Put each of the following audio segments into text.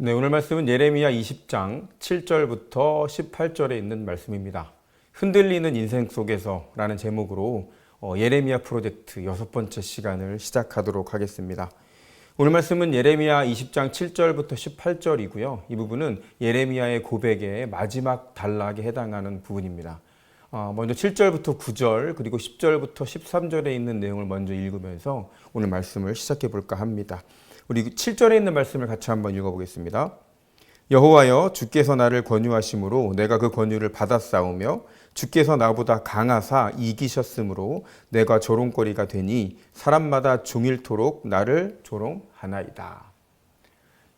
네, 오늘 말씀은 예레미야 20장 7절부터 18절에 있는 말씀입니다. 흔들리는 인생 속에서 라는 제목으로 예레미야 프로젝트 6번째 시간을 시작하도록 하겠습니다. 오늘 말씀은 예레미야 20장 7절부터 18절이고요. 이 부분은 예레미야의 고백의 마지막 단락에 해당하는 부분입니다. 먼저 7절부터 9절 그리고 10절부터 13절에 있는 내용을 먼저 읽으면서 오늘 말씀을 시작해 볼까 합니다. 우리 7절에 있는 말씀을 같이 한번 읽어보겠습니다. 여호와여, 주께서 나를 권유하심으로 내가 그 권유를 받아싸우며 주께서 나보다 강하사 이기셨으므로 내가 조롱거리가 되니 사람마다 종일토록 나를 조롱하나이다.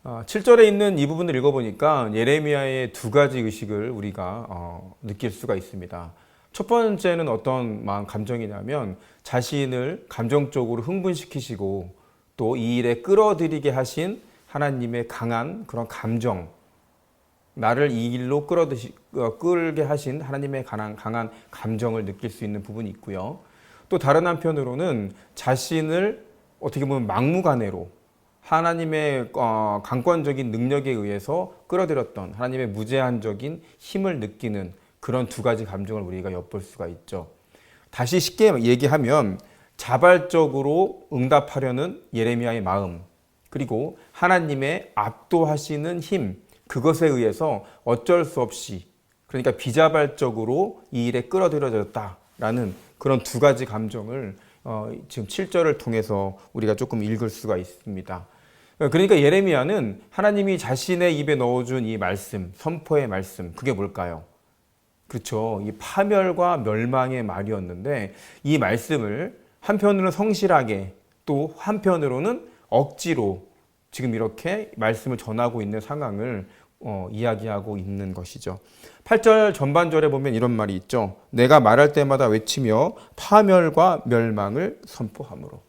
7절에 있는 이 부분을 읽어보니까 예레미야의 두 가지 의식을 우리가 느낄 수가 있습니다. 첫 번째는 어떤 마음 감정이냐면 자신을 감정적으로 흥분시키시고 또 이 일에 끌어들이게 하신 하나님의 강한 그런 감정, 나를 이 일로 끌게 하신 하나님의 강한 감정을 느낄 수 있는 부분이 있고요. 또 다른 한편으로는 자신을 어떻게 보면 막무가내로 하나님의 강권적인 능력에 의해서 끌어들였던 하나님의 무제한적인 힘을 느끼는 그런 두 가지 감정을 우리가 엿볼 수가 있죠. 다시 쉽게 얘기하면 자발적으로 응답하려는 예레미야의 마음, 그리고 하나님의 압도하시는 힘, 그것에 의해서 어쩔 수 없이, 그러니까 비자발적으로 이 일에 끌어들여졌다라는 그런 두 가지 감정을 지금 7절을 통해서 우리가 조금 읽을 수가 있습니다. 그러니까 예레미야는 하나님이 자신의 입에 넣어준 이 말씀, 선포의 말씀, 그게 뭘까요? 그렇죠. 이 파멸과 멸망의 말이었는데 이 말씀을 한편으로는 성실하게 또 한편으로는 억지로 지금 이렇게 말씀을 전하고 있는 상황을 이야기하고 있는 것이죠. 8절 전반절에 보면 이런 말이 있죠. 내가 말할 때마다 외치며 파멸과 멸망을 선포함으로.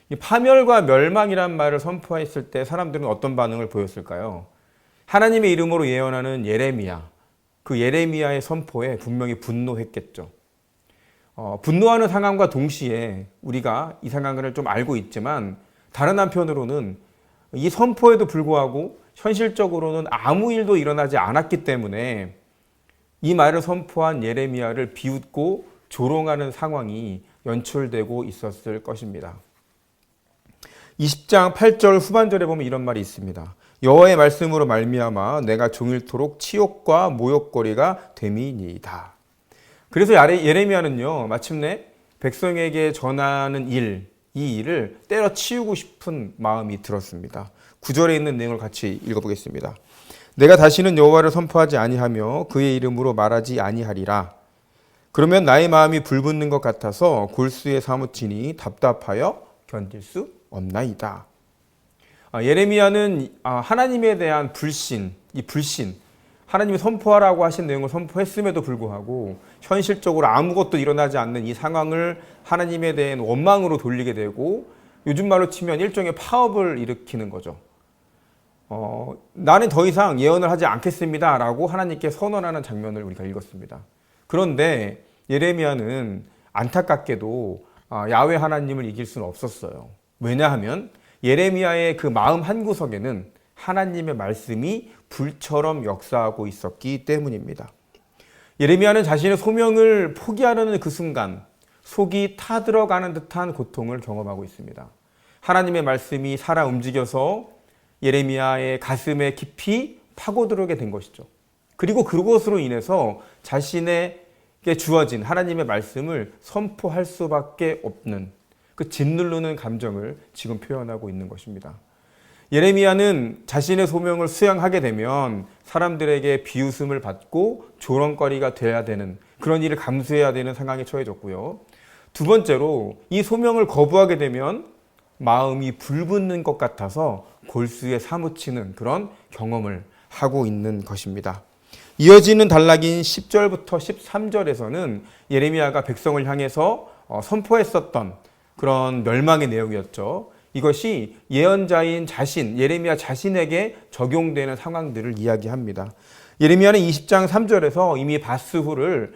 이 파멸과 멸망이란 말을 선포했을 때 사람들은 어떤 반응을 보였을까요? 하나님의 이름으로 예언하는 예레미야, 그 예레미야의 선포에 분명히 분노했겠죠. 분노하는 상황과 동시에 우리가 이 상황을 좀 알고 있지만 다른 한편으로는 이 선포에도 불구하고 현실적으로는 아무 일도 일어나지 않았기 때문에 이 말을 선포한 예레미야를 비웃고 조롱하는 상황이 연출되고 있었을 것입니다. 20장 8절 후반절에 보면 이런 말이 있습니다. 여호와의 말씀으로 말미암아 내가 종일토록 치욕과 모욕거리가 됨이니이다. 그래서 예레미야는요, 마침내 백성에게 전하는 이 일을 때려치우고 싶은 마음이 들었습니다. 9절에 있는 내용을 같이 읽어보겠습니다. 내가 다시는 여호와를 선포하지 아니하며 그의 이름으로 말하지 아니하리라. 그러면 나의 마음이 불붙는 것 같아서 골수에 사무치니 답답하여 견딜 수 없나이다. 예레미야는 하나님에 대한 이 불신, 하나님이 선포하라고 하신 내용을 선포했음에도 불구하고 현실적으로 아무것도 일어나지 않는 이 상황을 하나님에 대한 원망으로 돌리게 되고 요즘 말로 치면 일종의 파업을 일으키는 거죠. 나는 더 이상 예언을 하지 않겠습니다 라고 하나님께 선언하는 장면을 우리가 읽었습니다. 그런데 예레미야는 안타깝게도 야훼 하나님을 이길 수는 없었어요. 왜냐하면 예레미야의 그 마음 한구석에는 하나님의 말씀이 불처럼 역사하고 있었기 때문입니다. 예레미야는 자신의 소명을 포기하려는 그 순간 속이 타들어가는 듯한 고통을 경험하고 있습니다. 하나님의 말씀이 살아 움직여서 예레미야의 가슴에 깊이 파고들게 된 것이죠. 그리고 그것으로 인해서 자신에게 주어진 하나님의 말씀을 선포할 수밖에 없는 그 짓누르는 감정을 지금 표현하고 있는 것입니다. 예레미야는 자신의 소명을 수행하게 되면 사람들에게 비웃음을 받고 조롱거리가 돼야 되는 그런 일을 감수해야 되는 상황에 처해졌고요. 두 번째로 이 소명을 거부하게 되면 마음이 불붙는 것 같아서 골수에 사무치는 그런 경험을 하고 있는 것입니다. 이어지는 단락인 10절부터 13절에서는 예레미야가 백성을 향해서 선포했었던 그런 멸망의 내용이었죠. 이것이 예언자인 예레미야 자신에게 적용되는 상황들을 이야기합니다. 예레미야는 20장 3절에서 이미 바스후를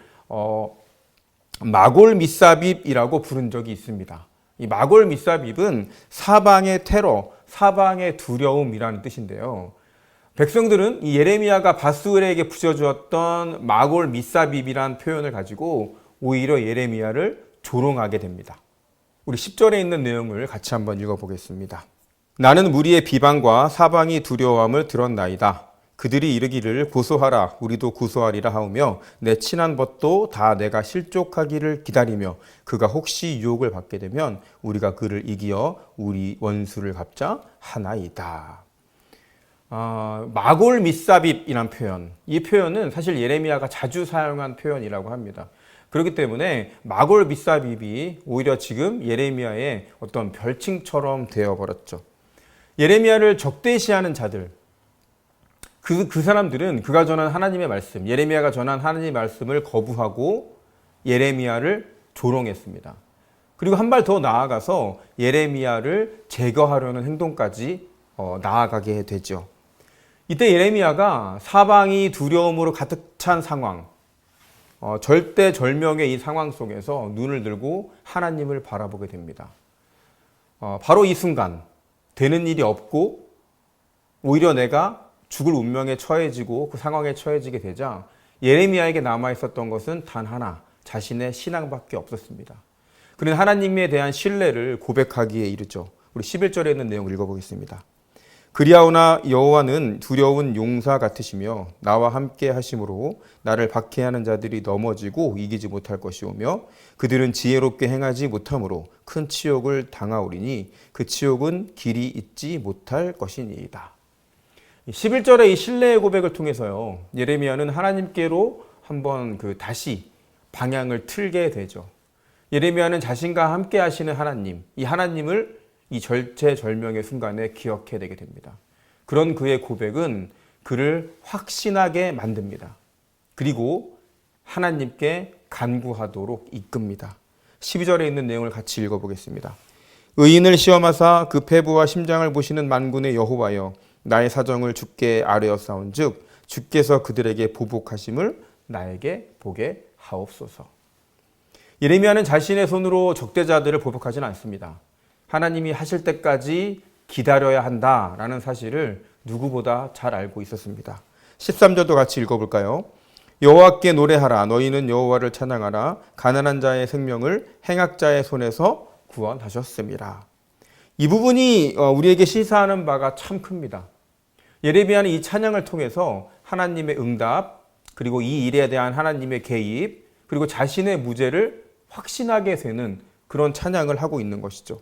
마골 미사빕이라고 부른 적이 있습니다. 이 마골 미사빕은 사방의 테러, 사방의 두려움이라는 뜻인데요. 백성들은 이 예레미야가 밧수엘에게 붙여주었던 마골 미사빕이란 표현을 가지고 오히려 예레미야를 조롱하게 됩니다. 우리 10절에 있는 내용을 같이 한번 읽어보겠습니다. 나는 무리의 비방과 사방이 두려움을 들었나이다. 그들이 이르기를 고소하라 우리도 고소하리라 하오며 내 친한 벗도 다 내가 실족하기를 기다리며 그가 혹시 유혹을 받게 되면 우리가 그를 이기어 우리 원수를 갚자 하나이다. 마골 미사빕이란 표현, 이 표현은 사실 예레미야가 자주 사용한 표현이라고 합니다. 그렇기 때문에 마골 미사빕이 오히려 지금 예레미야의 어떤 별칭처럼 되어버렸죠. 예레미야를 적대시하는 자들, 그 사람들은 그가 전한 하나님의 말씀, 예레미야가 전한 하나님의 말씀을 거부하고 예레미야를 조롱했습니다. 그리고 한 발 더 나아가서 예레미야를 제거하려는 행동까지 나아가게 되죠. 이때 예레미야가 사방이 두려움으로 가득 찬 상황, 절대절명의 이 상황 속에서 눈을 들고 하나님을 바라보게 됩니다. 바로 이 순간 되는 일이 없고 오히려 내가 죽을 운명에 처해지고 그 상황에 처해지게 되자 예레미야에게 남아있었던 것은 단 하나, 자신의 신앙밖에 없었습니다. 그는 하나님에 대한 신뢰를 고백하기에 이르죠. 우리 11절에 있는 내용을 읽어보겠습니다. 그리하오나 여호와는 두려운 용사 같으시며 나와 함께 하심으로 나를 박해하는 자들이 넘어지고 이기지 못할 것이오며 그들은 지혜롭게 행하지 못함으로 큰 치욕을 당하오리니 그 치욕은 길이 잊지 못할 것이니이다. 11절의 이 신뢰의 고백을 통해서요, 예레미야는 하나님께로 한번 다시 방향을 틀게 되죠. 예레미야는 자신과 함께 하시는 하나님, 이 하나님을 이 절체절명의 순간에 기억해야 되게 됩니다. 그런 그의 고백은 그를 확신하게 만듭니다. 그리고 하나님께 간구하도록 이끕니다. 12절에 있는 내용을 같이 읽어보겠습니다. 의인을 시험하사 그 패부와 심장을 보시는 만군의 여호와여, 나의 사정을 주께 아뢰었사온즉 주께서 그들에게 보복하심을 나에게 보게 하옵소서. 예레미야는 자신의 손으로 적대자들을 보복하지는 않습니다. 하나님이 하실 때까지 기다려야 한다라는 사실을 누구보다 잘 알고 있었습니다. 13절도 같이 읽어볼까요? 여호와께 노래하라. 너희는 여호와를 찬양하라. 가난한 자의 생명을 행악자의 손에서 구원하셨습니다. 이 부분이 우리에게 시사하는 바가 참 큽니다. 예레미야는 이 찬양을 통해서 하나님의 응답, 그리고 이 일에 대한 하나님의 개입, 그리고 자신의 무죄를 확신하게 되는 그런 찬양을 하고 있는 것이죠.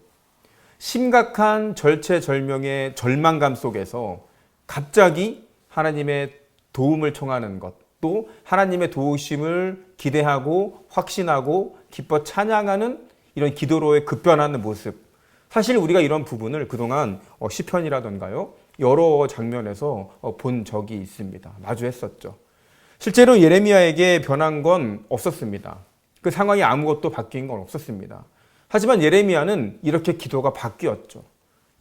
심각한 절체절명의 절망감 속에서 갑자기 하나님의 도움을 청하는 것, 또 하나님의 도우심을 기대하고 확신하고 기뻐 찬양하는 이런 기도로의 급변하는 모습. 사실 우리가 이런 부분을 그동안 시편이라던가요, 여러 장면에서 본 적이 있습니다. 마주했었죠. 실제로 예레미야에게 변한 건 없었습니다. 그 상황이 아무것도 바뀐 건 없었습니다. 하지만 예레미야는 이렇게 기도가 바뀌었죠.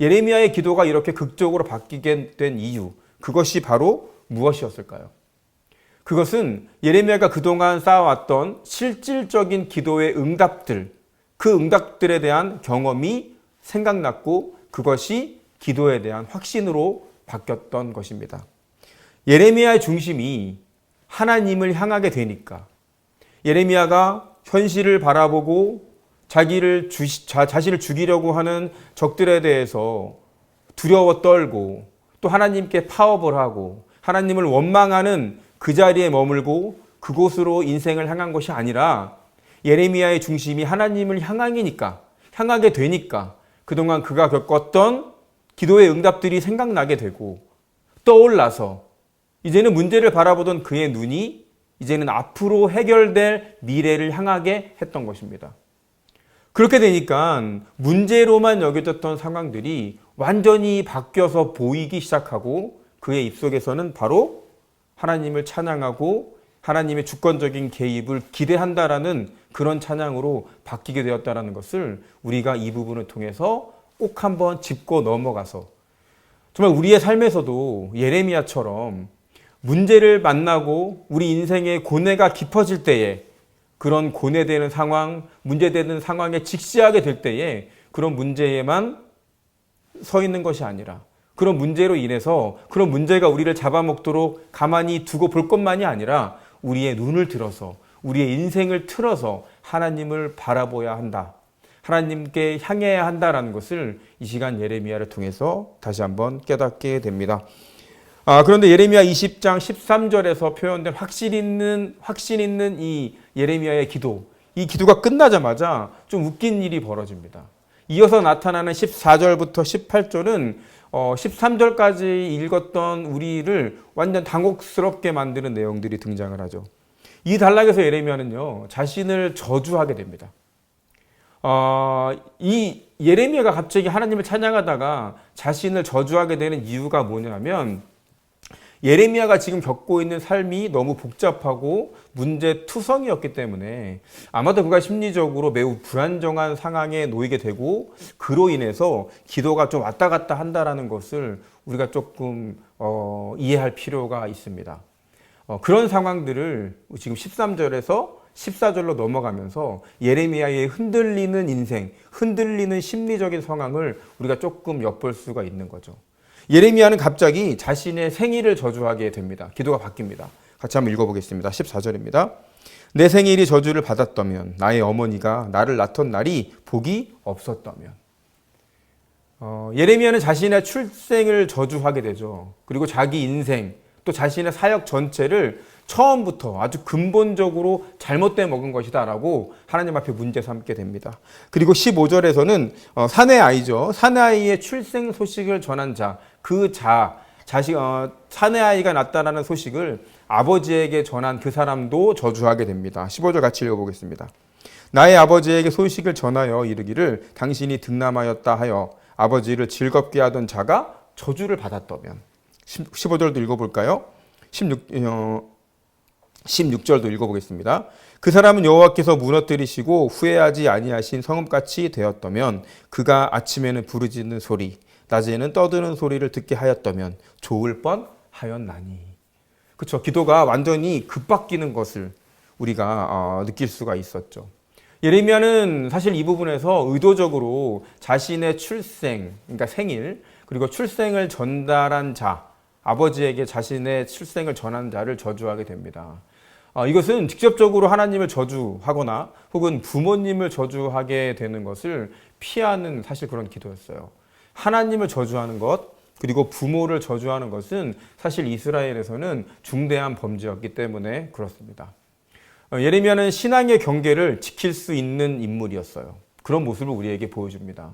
예레미야의 기도가 이렇게 극적으로 바뀌게 된 이유, 그것이 바로 무엇이었을까요? 그것은 예레미야가 그동안 쌓아왔던 실질적인 기도의 응답들, 그 응답들에 대한 경험이 생각났고 그것이 기도에 대한 확신으로 바뀌었던 것입니다. 예레미야의 중심이 하나님을 향하게 되니까 예레미야가 현실을 바라보고 자신을 죽이려고 하는 적들에 대해서 두려워 떨고 또 하나님께 파업을 하고 하나님을 원망하는 그 자리에 머물고 그곳으로 인생을 향한 것이 아니라 예레미야의 중심이 하나님을 향하게 되니까 그동안 그가 겪었던 기도의 응답들이 생각나게 되고 떠올라서 이제는 문제를 바라보던 그의 눈이 이제는 앞으로 해결될 미래를 향하게 했던 것입니다. 그렇게 되니까 문제로만 여겨졌던 상황들이 완전히 바뀌어서 보이기 시작하고 그의 입속에서는 바로 하나님을 찬양하고 하나님의 주권적인 개입을 기대한다라는 그런 찬양으로 바뀌게 되었다는 것을 우리가 이 부분을 통해서 꼭 한번 짚고 넘어가서 정말 우리의 삶에서도 예레미야처럼 문제를 만나고 우리 인생의 고뇌가 깊어질 때에 그런 고뇌되는 상황, 문제되는 상황에 직시하게 될 때에 그런 문제에만 서 있는 것이 아니라 그런 문제로 인해서 그런 문제가 우리를 잡아먹도록 가만히 두고 볼 것만이 아니라 우리의 눈을 들어서 우리의 인생을 틀어서 하나님을 바라보아야 한다. 하나님께 향해야 한다라는 것을 이 시간 예레미야를 통해서 다시 한번 깨닫게 됩니다. 그런데 예레미야 20장 13절에서 표현된 확신 있는 이 예레미야의 기도, 이 기도가 끝나자마자 좀 웃긴 일이 벌어집니다. 이어서 나타나는 14절부터 18절은 13절까지 읽었던 우리를 완전 당혹스럽게 만드는 내용들이 등장을 하죠. 이 단락에서 예레미야는요, 자신을 저주하게 됩니다. 이 예레미야가 갑자기 하나님을 찬양하다가 자신을 저주하게 되는 이유가 뭐냐면, 예레미야가 지금 겪고 있는 삶이 너무 복잡하고 문제투성이었기 때문에 아마도 그가 심리적으로 매우 불안정한 상황에 놓이게 되고, 그로 인해서 기도가 좀 왔다 갔다 한다라는 것을 우리가 조금 이해할 필요가 있습니다. 그런 상황들을 지금 13절에서 14절로 넘어가면서 예레미야의 흔들리는 인생, 흔들리는 심리적인 상황을 우리가 조금 엿볼 수가 있는 거죠. 예레미야는 갑자기 자신의 생일을 저주하게 됩니다. 기도가 바뀝니다. 같이 한번 읽어보겠습니다. 14절입니다. 내 생일이 저주를 받았다면, 나의 어머니가 나를 낳던 날이 복이 없었다면. 예레미야는 자신의 출생을 저주하게 되죠. 그리고 자기 인생, 또 자신의 사역 전체를 처음부터 아주 근본적으로 잘못돼 먹은 것이다 라고 하나님 앞에 문제 삼게 됩니다. 그리고 15절에서는 사내 아이죠. 사내 아이의 출생 소식을 전한 자, 사내 아이가 낳았다라는 소식을 아버지에게 전한 그 사람도 저주하게 됩니다. 15절 같이 읽어보겠습니다. 나의 아버지에게 소식을 전하여 이르기를 당신이 득남하였다 하여 아버지를 즐겁게 하던 자가 저주를 받았다면. 15절도 읽어볼까요? 16절도 읽어보겠습니다. 그 사람은 여호와께서 무너뜨리시고 후회하지 아니하신 성읍같이 되었다면, 그가 아침에는 부르짖는 소리, 낮에는 떠드는 소리를 듣게 하였다면 좋을 뻔하였나니. 그렇죠. 기도가 완전히 급바뀌는 것을 우리가 느낄 수가 있었죠. 예레미야는 사실 이 부분에서 의도적으로 자신의 출생, 그러니까 생일, 그리고 출생을 전달한 자, 아버지에게 자신의 출생을 전한 자를 저주하게 됩니다. 이것은 직접적으로 하나님을 저주하거나 혹은 부모님을 저주하게 되는 것을 피하는 사실 그런 기도였어요. 하나님을 저주하는 것, 그리고 부모를 저주하는 것은 사실 이스라엘에서는 중대한 범죄였기 때문에 그렇습니다. 예레미야는 신앙의 경계를 지킬 수 있는 인물이었어요. 그런 모습을 우리에게 보여줍니다.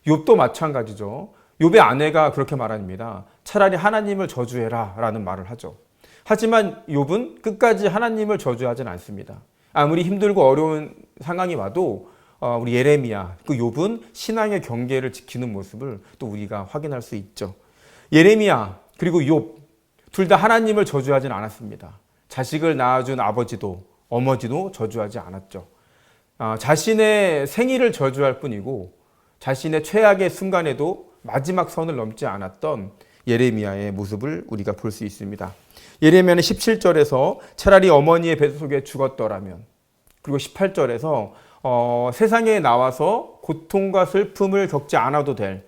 욥도 마찬가지죠. 욥의 아내가 그렇게 말합니다. 차라리 하나님을 저주해라 라는 말을 하죠. 하지만 욥은 끝까지 하나님을 저주하진 않습니다. 아무리 힘들고 어려운 상황이 와도 우리 예레미야, 그 욥은 신앙의 경계를 지키는 모습을 또 우리가 확인할 수 있죠. 예레미야 그리고 욥 둘 다 하나님을 저주하진 않았습니다. 자식을 낳아준 아버지도 어머니도 저주하지 않았죠. 자신의 생일을 저주할 뿐이고 자신의 최악의 순간에도 마지막 선을 넘지 않았던 예레미야의 모습을 우리가 볼 수 있습니다. 예레미야는 17절에서 차라리 어머니의 뱃속에 죽었더라면, 그리고 18절에서 세상에 나와서 고통과 슬픔을 겪지 않아도 될,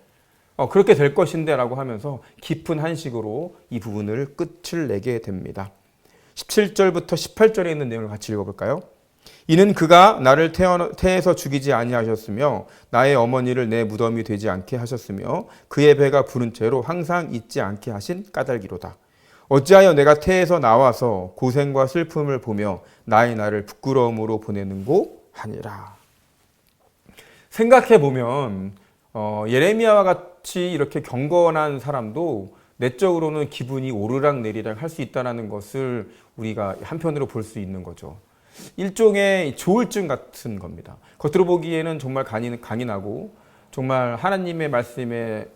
그렇게 될 것인데 라고 하면서 깊은 한식으로 이 부분을 끝을 내게 됩니다. 17절부터 18절에 있는 내용을 같이 읽어볼까요? 이는 그가 나를 태에서 죽이지 아니하셨으며 나의 어머니를 내 무덤이 되지 않게 하셨으며 그의 배가 부른 채로 항상 잊지 않게 하신 까닭이로다. 어찌하여 내가 태에서 나와서 고생과 슬픔을 보며 나의 날을 부끄러움으로 보내는고 하니라. 생각해보면 예레미야와 같이 이렇게 경건한 사람도 내적으로는 기분이 오르락내리락 할 수 있다는 것을 우리가 한편으로 볼 수 있는 거죠. 일종의 조울증 같은 겁니다. 겉으로 보기에는 정말 강인하고 정말 하나님의 말씀에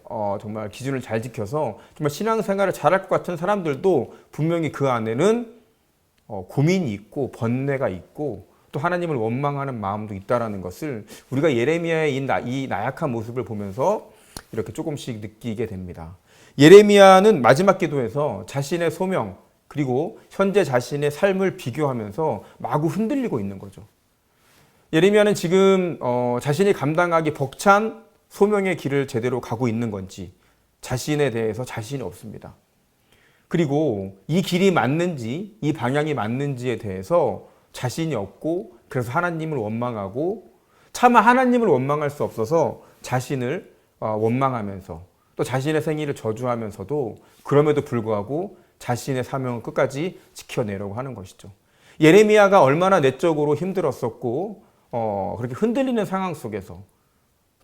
정말 기준을 잘 지켜서 정말 신앙생활을 잘할 것 같은 사람들도 분명히 그 안에는 고민이 있고 번뇌가 있고 또 하나님을 원망하는 마음도 있다라는 것을 우리가 예레미야의 이 나약한 모습을 보면서 이렇게 조금씩 느끼게 됩니다. 예레미야는 마지막 기도에서 자신의 소명 그리고 현재 자신의 삶을 비교하면서 마구 흔들리고 있는 거죠. 예레미야는 지금 자신이 감당하기 벅찬 소명의 길을 제대로 가고 있는 건지, 자신에 대해서 자신이 없습니다. 그리고 이 길이 맞는지, 이 방향이 맞는지에 대해서 자신이 없고, 그래서 하나님을 원망하고, 차마 하나님을 원망할 수 없어서 자신을 원망하면서 또 자신의 생일을 저주하면서도 그럼에도 불구하고 자신의 사명을 끝까지 지켜내려고 하는 것이죠. 예레미야가 얼마나 내적으로 힘들었었고 그렇게 흔들리는 상황 속에서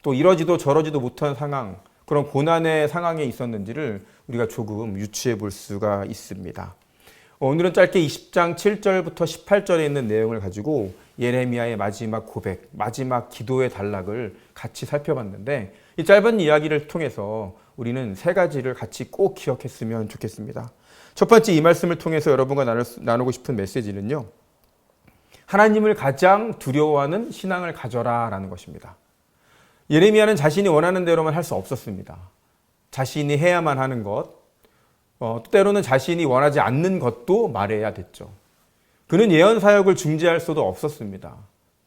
또 이러지도 저러지도 못한 상황, 그런 고난의 상황에 있었는지를 우리가 조금 유추해 볼 수가 있습니다. 오늘은 짧게 20장 7절부터 18절에 있는 내용을 가지고 예레미야의 마지막 고백, 마지막 기도의 단락을 같이 살펴봤는데, 이 짧은 이야기를 통해서 우리는 세 가지를 같이 꼭 기억했으면 좋겠습니다. 첫 번째, 이 말씀을 통해서 여러분과 나누고 싶은 메시지는요, 하나님을 가장 두려워하는 신앙을 가져라 라는 것입니다. 예레미야는 자신이 원하는 대로만 할 수 없었습니다. 자신이 해야만 하는 것, 때로는 자신이 원하지 않는 것도 말해야 됐죠. 그는 예언 사역을 중지할 수도 없었습니다.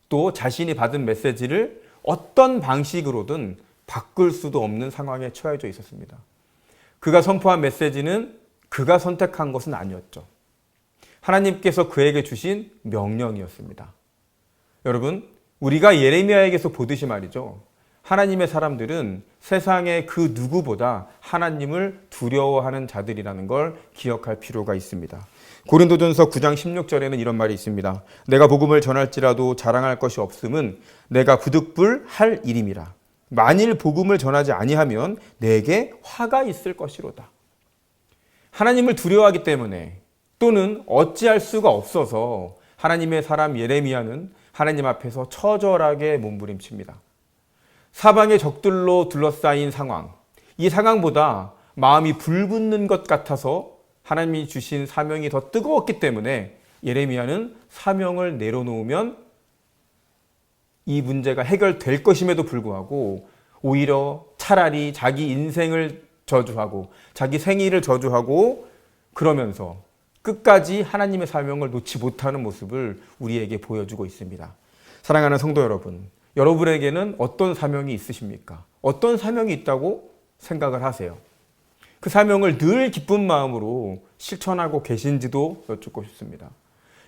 또 자신이 받은 메시지를 어떤 방식으로든 바꿀 수도 없는 상황에 처해져 있었습니다. 그가 선포한 메시지는 그가 선택한 것은 아니었죠. 하나님께서 그에게 주신 명령이었습니다. 여러분, 우리가 예레미야에게서 보듯이 말이죠. 하나님의 사람들은 세상의 그 누구보다 하나님을 두려워하는 자들이라는 걸 기억할 필요가 있습니다. 고린도전서 9장 16절에는 이런 말이 있습니다. 내가 복음을 전할지라도 자랑할 것이 없음은 내가 부득불할 일임이라. 만일 복음을 전하지 아니하면 내게 화가 있을 것이로다. 하나님을 두려워하기 때문에 또는 어찌할 수가 없어서 하나님의 사람 예레미야는 하나님 앞에서 처절하게 몸부림칩니다. 사방의 적들로 둘러싸인 상황, 이 상황보다 마음이 불붙는 것 같아서 하나님이 주신 사명이 더 뜨거웠기 때문에 예레미야는 사명을 내려놓으면 이 문제가 해결될 것임에도 불구하고 오히려 차라리 자기 인생을 저주하고 자기 생일을 저주하고 그러면서 끝까지 하나님의 사명을 놓지 못하는 모습을 우리에게 보여주고 있습니다. 사랑하는 성도 여러분, 여러분에게는 어떤 사명이 있으십니까? 어떤 사명이 있다고 생각을 하세요? 그 사명을 늘 기쁜 마음으로 실천하고 계신지도 여쭙고 싶습니다.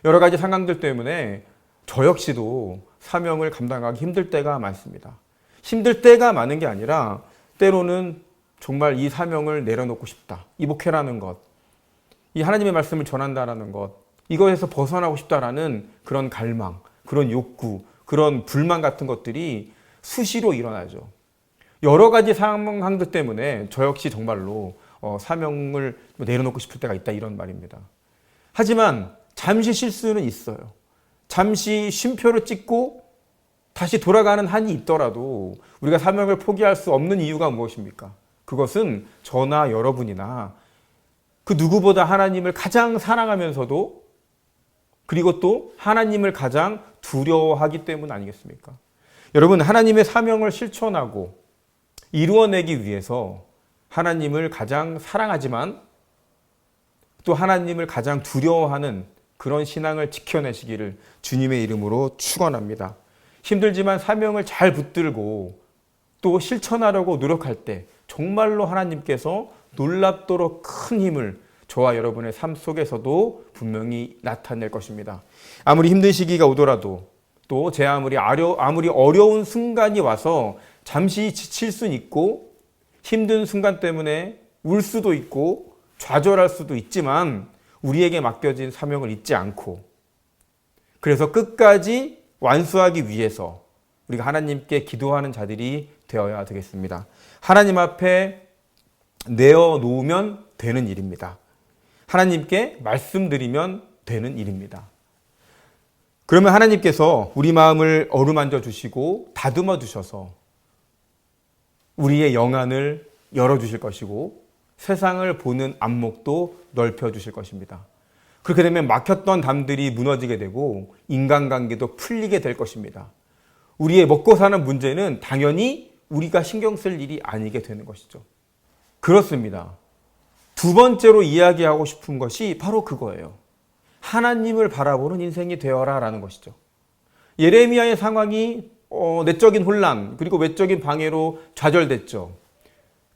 여러 가지 상황들 때문에 저 역시도 사명을 감당하기 힘들 때가 많습니다. 힘들 때가 많은 게 아니라 때로는 정말 이 사명을 내려놓고 싶다. 이 목회라는 것, 이 하나님의 말씀을 전한다라는 것, 이거에서 벗어나고 싶다라는 그런 갈망, 그런 욕구, 그런 불만 같은 것들이 수시로 일어나죠. 여러 가지 상황들 때문에 저 역시 정말로 사명을 내려놓고 싶을 때가 있다, 이런 말입니다. 하지만 잠시 쉴 수는 있어요. 잠시 쉼표를 찍고 다시 돌아가는 한이 있더라도 우리가 사명을 포기할 수 없는 이유가 무엇입니까? 그것은 저나 여러분이나 그 누구보다 하나님을 가장 사랑하면서도 그리고 또 하나님을 가장 두려워하기 때문 아니겠습니까? 여러분, 하나님의 사명을 실천하고 이루어내기 위해서 하나님을 가장 사랑하지만 또 하나님을 가장 두려워하는 그런 신앙을 지켜내시기를 주님의 이름으로 축원합니다. 힘들지만 사명을 잘 붙들고 또 실천하려고 노력할 때 정말로 하나님께서 놀랍도록 큰 힘을 저와 여러분의 삶 속에서도 분명히 나타낼 것입니다. 아무리 힘든 시기가 오더라도 또 아무리 어려운 순간이 와서 잠시 지칠 수는 있고 힘든 순간 때문에 울 수도 있고 좌절할 수도 있지만 우리에게 맡겨진 사명을 잊지 않고 그래서 끝까지 완수하기 위해서 우리가 하나님께 기도하는 자들이 되어야 되겠습니다. 하나님 앞에 내어놓으면 되는 일입니다. 하나님께 말씀드리면 되는 일입니다. 그러면 하나님께서 우리 마음을 어루만져 주시고 다듬어 주셔서 우리의 영안을 열어주실 것이고 세상을 보는 안목도 넓혀주실 것입니다. 그렇게 되면 막혔던 담들이 무너지게 되고 인간관계도 풀리게 될 것입니다. 우리의 먹고 사는 문제는 당연히 우리가 신경 쓸 일이 아니게 되는 것이죠. 그렇습니다. 두 번째로 이야기하고 싶은 것이 바로 그거예요. 하나님을 바라보는 인생이 되어라 라는 것이죠. 예레미야의 상황이 내적인 혼란 그리고 외적인 방해로 좌절됐죠.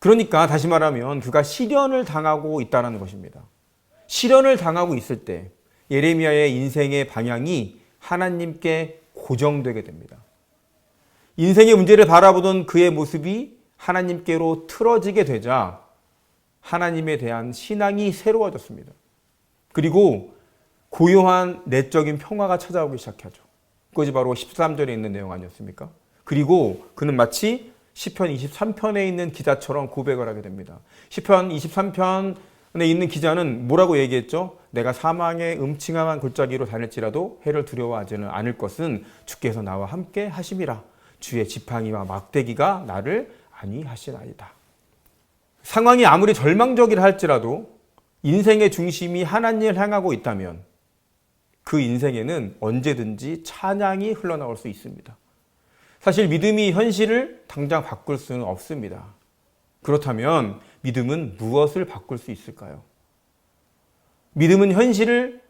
그러니까 다시 말하면 그가 시련을 당하고 있다는 것입니다. 시련을 당하고 있을 때 예레미야의 인생의 방향이 하나님께 고정되게 됩니다. 인생의 문제를 바라보던 그의 모습이 하나님께로 틀어지게 되자 하나님에 대한 신앙이 새로워졌습니다. 그리고 고요한 내적인 평화가 찾아오기 시작하죠. 그것이 바로 13절에 있는 내용 아니었습니까? 그리고 그는 마치 시편 23편에 있는 기자처럼 고백을 하게 됩니다. 시편 23편에 있는 기자는 뭐라고 얘기했죠? 내가 사망의 음침한 골짜기로 다닐지라도 해를 두려워하지는 않을 것은 주께서 나와 함께 하심이라. 주의 지팡이와 막대기가 나를 안위하시나이다. 상황이 아무리 절망적이라 할지라도 인생의 중심이 하나님을 향하고 있다면 그 인생에는 언제든지 찬양이 흘러나올 수 있습니다. 사실 믿음이 현실을 당장 바꿀 수는 없습니다. 그렇다면 믿음은 무엇을 바꿀 수 있을까요? 믿음은 현실을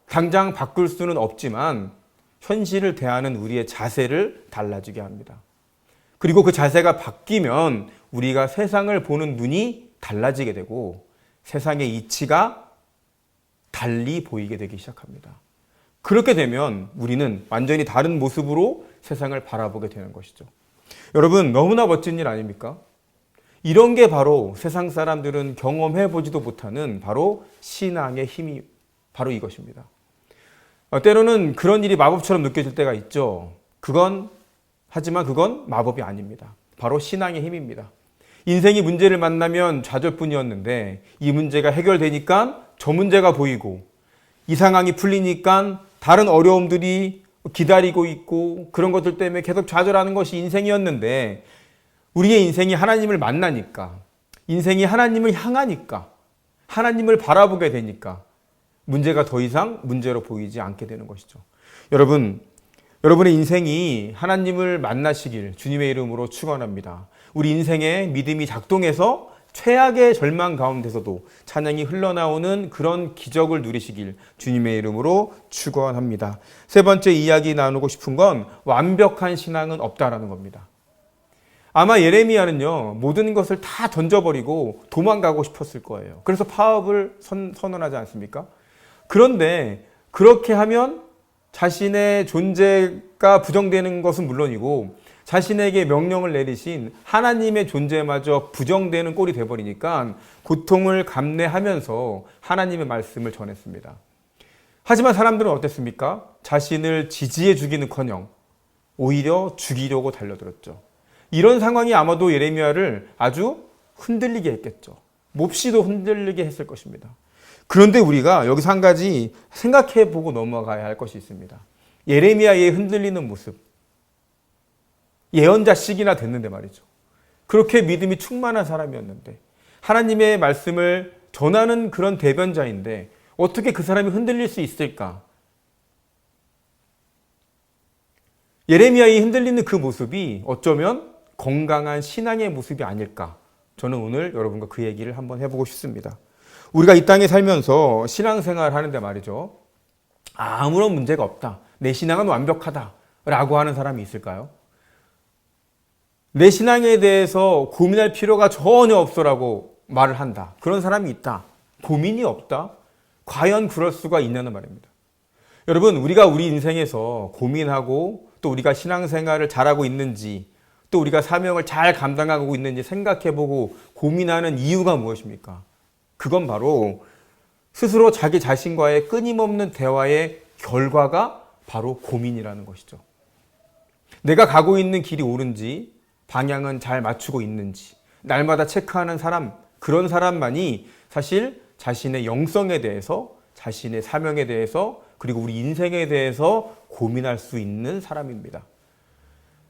당장 바꿀 수는 없지만 현실을 대하는 우리의 자세를 달라지게 합니다. 그리고 그 자세가 바뀌면 우리가 세상을 보는 눈이 달라지게 되고 세상의 이치가 달리 보이게 되기 시작합니다. 그렇게 되면 우리는 완전히 다른 모습으로 세상을 바라보게 되는 것이죠. 여러분, 너무나 멋진 일 아닙니까? 이런 게 바로 세상 사람들은 경험해 보지도 못하는 바로 신앙의 힘이 바로 이것입니다. 때로는 그런 일이 마법처럼 느껴질 때가 있죠. 하지만 그건 마법이 아닙니다. 바로 신앙의 힘입니다. 인생이 문제를 만나면 좌절뿐이었는데 이 문제가 해결되니까 저 문제가 보이고 이 상황이 풀리니까 다른 어려움들이 기다리고 있고 그런 것들 때문에 계속 좌절하는 것이 인생이었는데 우리의 인생이 하나님을 만나니까 인생이 하나님을 향하니까 하나님을 바라보게 되니까 문제가 더 이상 문제로 보이지 않게 되는 것이죠. 여러분의 인생이 하나님을 만나시길 주님의 이름으로 축원합니다. 우리 인생에 믿음이 작동해서 최악의 절망 가운데서도 찬양이 흘러나오는 그런 기적을 누리시길 주님의 이름으로 축원합니다. 세 번째 이야기 나누고 싶은 건 완벽한 신앙은 없다라는 겁니다. 아마 예레미야는요, 모든 것을 다 던져버리고 도망가고 싶었을 거예요. 그래서 파업을 선언하지 않습니까? 그런데 그렇게 하면 자신의 존재가 부정되는 것은 물론이고 자신에게 명령을 내리신 하나님의 존재마저 부정되는 꼴이 돼버리니까 고통을 감내하면서 하나님의 말씀을 전했습니다. 하지만 사람들은 어땠습니까? 자신을 지지해 주기는커녕 오히려 죽이려고 달려들었죠. 이런 상황이 아마도 예레미야를 아주 흔들리게 했겠죠. 몹시도 흔들리게 했을 것입니다. 그런데 우리가 여기서 한 가지 생각해 보고 넘어가야 할 것이 있습니다. 예레미야의 흔들리는 모습. 예언자식이나 됐는데 말이죠. 그렇게 믿음이 충만한 사람이었는데 하나님의 말씀을 전하는 그런 대변자인데 어떻게 그 사람이 흔들릴 수 있을까? 예레미야의 흔들리는 그 모습이 어쩌면 건강한 신앙의 모습이 아닐까? 저는 오늘 여러분과 그 얘기를 한번 해보고 싶습니다. 우리가 이 땅에 살면서 신앙생활 하는데 말이죠. 아무런 문제가 없다. 내 신앙은 완벽하다. 라고 하는 사람이 있을까요? 내 신앙에 대해서 고민할 필요가 전혀 없어라고 말을 한다. 그런 사람이 있다. 고민이 없다? 과연 그럴 수가 있냐는 말입니다. 여러분, 우리가 우리 인생에서 고민하고 또 우리가 신앙생활을 잘하고 있는지 또 우리가 사명을 잘 감당하고 있는지 생각해보고 고민하는 이유가 무엇입니까? 그건 바로 스스로 자기 자신과의 끊임없는 대화의 결과가 바로 고민이라는 것이죠. 내가 가고 있는 길이 옳은지 방향은 잘 맞추고 있는지 날마다 체크하는 사람, 그런 사람만이 사실 자신의 영성에 대해서 자신의 사명에 대해서 그리고 우리 인생에 대해서 고민할 수 있는 사람입니다.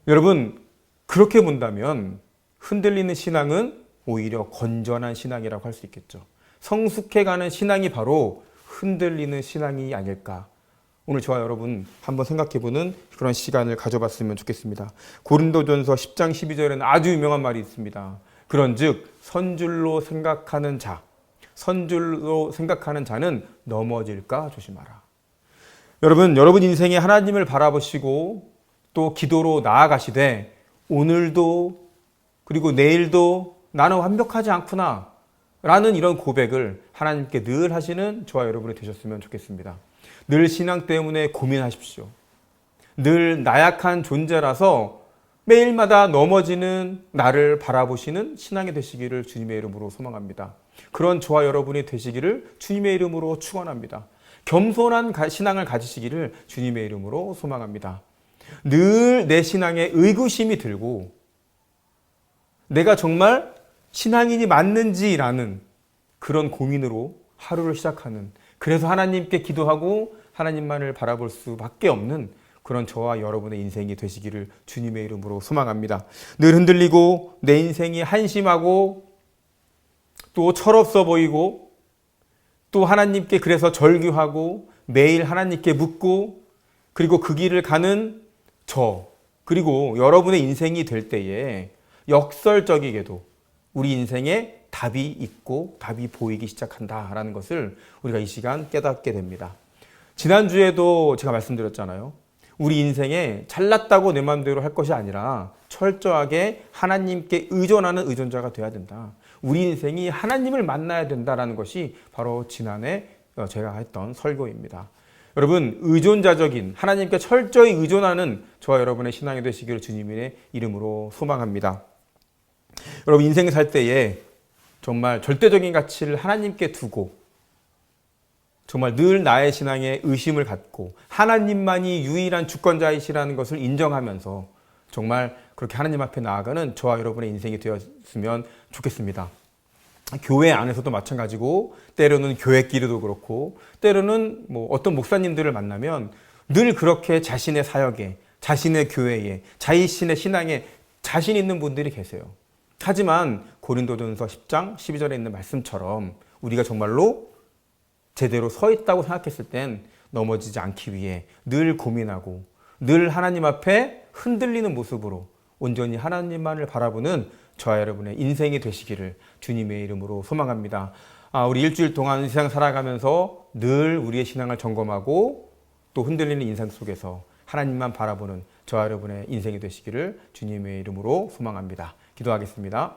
여러분, 그렇게 본다면 흔들리는 신앙은 오히려 건전한 신앙이라고 할 수 있겠죠. 성숙해가는 신앙이 바로 흔들리는 신앙이 아닐까. 오늘 저와 여러분 한번 생각해보는 그런 시간을 가져봤으면 좋겠습니다. 고린도전서 10장 12절에는 아주 유명한 말이 있습니다. 그런즉 선줄로 생각하는 자는 넘어질까 조심하라. 여러분 인생에 하나님을 바라보시고 또 기도로 나아가시되 오늘도 그리고 내일도 나는 완벽하지 않구나 라는 이런 고백을 하나님께 늘 하시는 저와 여러분이 되셨으면 좋겠습니다. 늘 신앙 때문에 고민하십시오. 늘 나약한 존재라서 매일마다 넘어지는 나를 바라보시는 신앙이 되시기를 주님의 이름으로 소망합니다. 그런 저와 여러분이 되시기를 주님의 이름으로 축원합니다. 겸손한 신앙을 가지시기를 주님의 이름으로 소망합니다. 늘 내 신앙에 의구심이 들고 내가 정말 신앙인이 맞는지라는 그런 고민으로 하루를 시작하는, 그래서 하나님께 기도하고 하나님만을 바라볼 수밖에 없는 그런 저와 여러분의 인생이 되시기를 주님의 이름으로 소망합니다. 늘 흔들리고 내 인생이 한심하고 또 철없어 보이고 또 하나님께 그래서 절규하고 매일 하나님께 묻고 그리고 그 길을 가는 저, 그리고 여러분의 인생이 될 때에 역설적이게도 우리 인생에 답이 있고 답이 보이기 시작한다라는 것을 우리가 이 시간 깨닫게 됩니다. 지난주에도 제가 말씀드렸잖아요. 우리 인생에 잘났다고 내 마음대로 할 것이 아니라 철저하게 하나님께 의존하는 의존자가 돼야 된다. 우리 인생이 하나님을 만나야 된다라는 것이 바로 지난해 제가 했던 설교입니다. 여러분, 의존자적인 하나님께 철저히 의존하는 저와 여러분의 신앙이 되시기를 주님의 이름으로 소망합니다. 여러분, 인생 살 때에 정말 절대적인 가치를 하나님께 두고 정말 늘 나의 신앙에 의심을 갖고 하나님만이 유일한 주권자이시라는 것을 인정하면서 정말 그렇게 하나님 앞에 나아가는 저와 여러분의 인생이 되었으면 좋겠습니다. 교회 안에서도 마찬가지고 때로는 교회끼리도 그렇고 때로는 어떤 목사님들을 만나면 늘 그렇게 자신의 사역에, 자신의 교회에, 자신의 신앙에 자신 있는 분들이 계세요. 하지만 고린도전서 10장 12절에 있는 말씀처럼 우리가 정말로 제대로 서 있다고 생각했을 땐 넘어지지 않기 위해 늘 고민하고 늘 하나님 앞에 흔들리는 모습으로 온전히 하나님만을 바라보는 저와 여러분의 인생이 되시기를 주님의 이름으로 소망합니다. 우리 일주일 동안 세상 살아가면서 늘 우리의 신앙을 점검하고 또 흔들리는 인생 속에서 하나님만 바라보는 저와 여러분의 인생이 되시기를 주님의 이름으로 소망합니다. 기도하겠습니다.